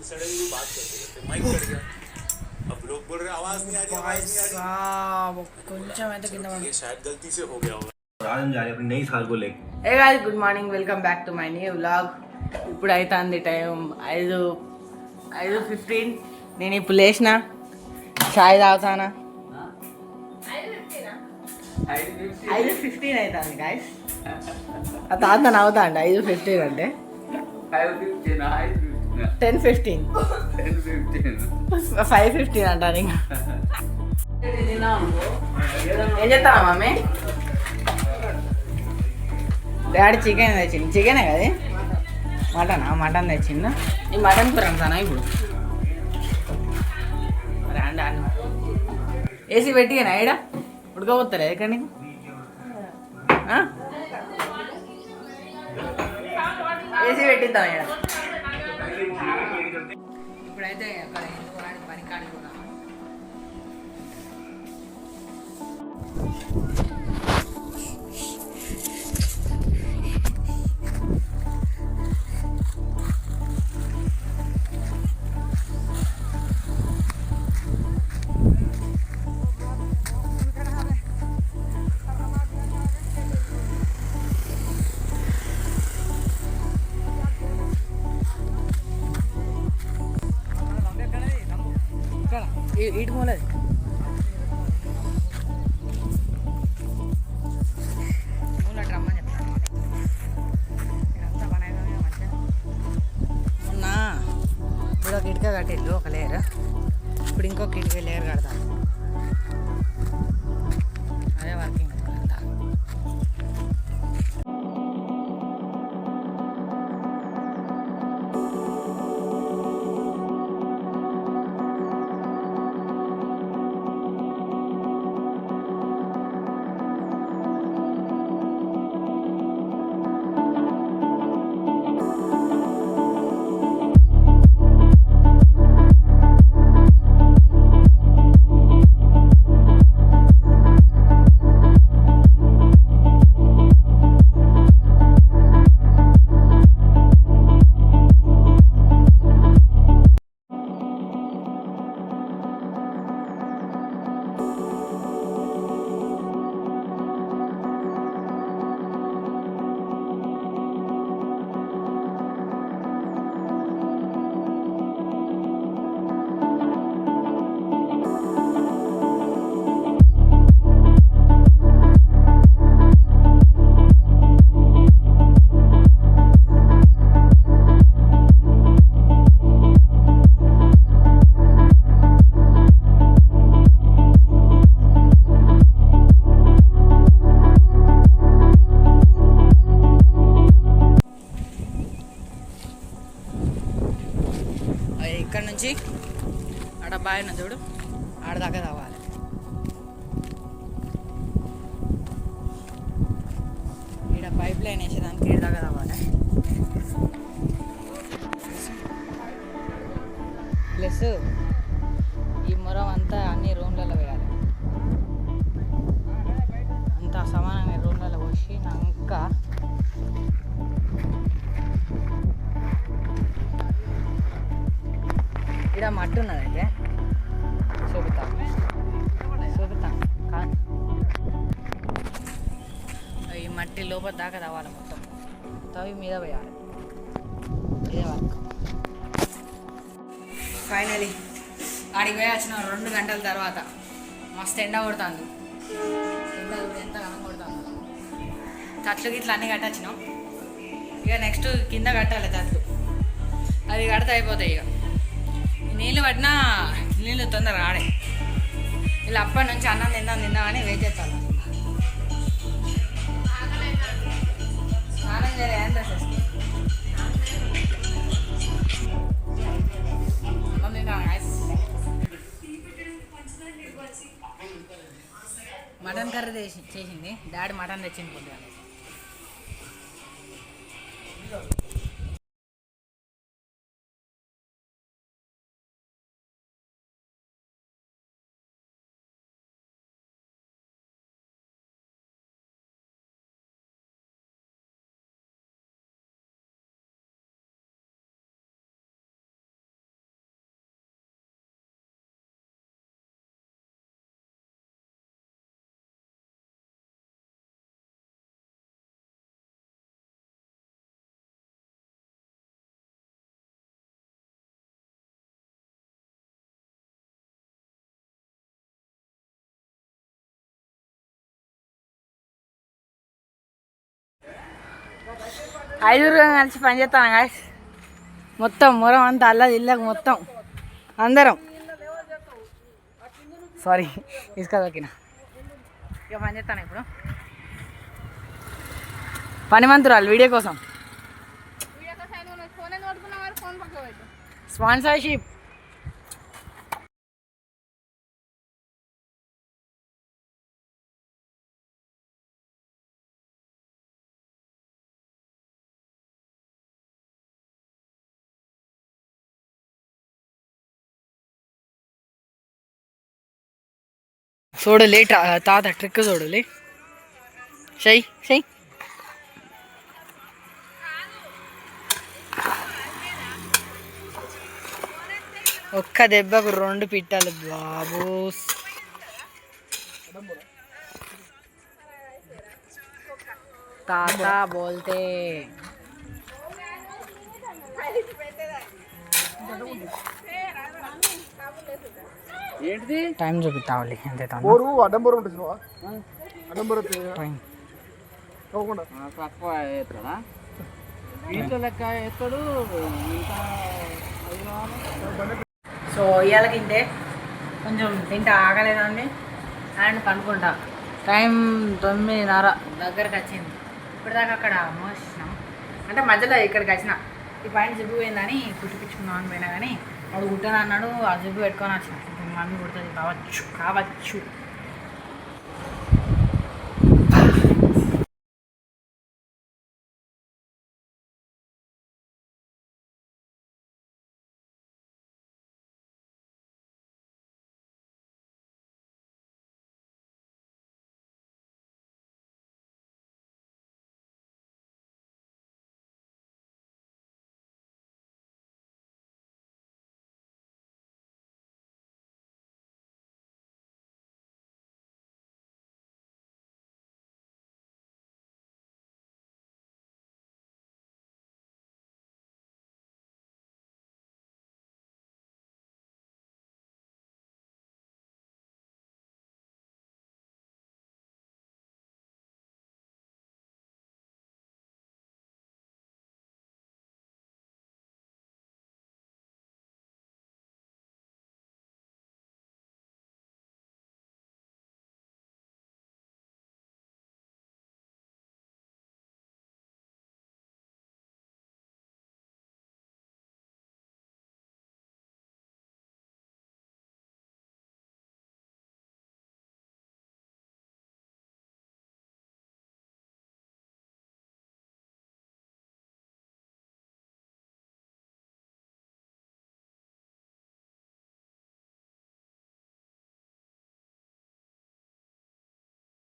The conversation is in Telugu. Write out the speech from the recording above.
सडनली बात करते करते माइक कट गया अब लोग बोल रहे आवाज नहीं आ रही आवाज नहीं आ रही కొంచెం అయితే కింద ये शायद गलती से हो गया होगा आज हम जा रहे हैं अपनी नई साल को लेकर hey guys good morning welcome back to my new vlog. ఇప్పుడు అవుతుంది టైం 5:15. నేను ఇప్పుడు లేచిన చాయ్ తాగుతానా. 5:15 అవుతుంది గాయస్. ఆ తాత నవ్వుతా అండి 5:15 అంటే 10:15 5:15 అంటాను ఇంకా. ఏం చేస్తావా మమ్మీ? డాడీ చికెన్ తెచ్చింది. చికెనే కదా మటన్ తెచ్చిందా? ఈ మటన్ కూర అంటానా ఇప్పుడు? రాండి ఏసీ పెట్టినా ఈడ ఉడకపోతలే ఎక్కడ నీకు? ఏసీ పెట్టిద్దాం ఈడ. ఇప్పుడైతే అక్కడ పని కాడికి పోదాం. ఇటు పోలేదు మూలటి రమ్మని చెప్తాను. ఇదంతా పని అయినా మంచిగా మొన్న ఇప్పుడు ఒక ఇటుక కట్టిల్లు ఒక లేయర్, ఇప్పుడు ఇంకొక ఇటుక లేయర్ కడతాను. అదే వర్కింగ్ అంతా. ఇక్కడ నుంచి ఆడ బాయ్ ఉన్న చూడు, ఆడదాకా రావాలి. ఇక్కడ పైప్ లైన్ వేసేదానికి ఏడు దాకా రావాలి. ప్లస్ ఈ మొరం అంతా అన్ని రూమ్లలో వేయాలి. అంతా సమానంగా రూమ్లలో పోసినాక ఇక్కడ మట్టి ఉన్నదంటే చూపుతాం ఈ మట్టి లోపల దాకా తవ్వాలి. మొత్తం తవ్వి మీద వేయాలి. ఇదే వర్క్. ఫైనలీ ఆడికి పోయి వచ్చిన 2 గంటల తర్వాత మస్తు ఎండ కొడుతుంది. ఎండ ఎంత కనం కొడుతుంది. తట్లు గిట్లు అన్నీ కట్టొచ్చినాం. ఇక నెక్స్ట్ కింద కట్టాలి తట్లు. అది కడితే అయిపోతాయి. ఇక నీళ్ళు పట్టినా నీళ్ళు తొందరగా ఆడే. ఇలా అప్పటి నుంచి అన్నం తిందామని వెయిట్ చేస్తాను. స్నానం చేయలే ఏం డ్రెస్ వేసుకో. మటన్ కర్రీ చేసింది డాడీ. మటన్ తెచ్చింది కొద్దిగా. ఐదుగురు కలిసి పని చేస్తాను గాయస్. మొత్తం మొరం అంతా అల్లది ఇళ్ళకు మొత్తం అందరం. సారీ ఇసుక దొక్కిన. ఇక పని చేస్తాను ఇప్పుడు. పనిమంతురాలు వీడియో కోసం స్పాన్సర్షిప్. చూడలే తాత ట్రిక్ చూడలే. షై షై ఒక్క దెబ్బకు 2 పిట్టలు బాబు. తాత బోల్తే ఏంటిది టైం చూపిస్తావాలి అంతే. సో ఇవాళకి ఇంతే. కొంచెం తింటే ఆగలేదండి అండ్ పనుకుంటా. టైం 9:30 దగ్గరకు వచ్చింది. ఇప్పటిదాకా అక్కడ మోసినాం అంటే మధ్యలో ఇక్కడికి వచ్చిన. ఈ పైన జిబ్బు పోయిందని కుట్టిపించుకుందాం అని పోయినా కానీ వాడు కుట్టాను అన్నాడు. ఆ జిబ్బు పెట్టుకొని వచ్చిన. మమ్మీ కుడుతుంది కావచ్చు.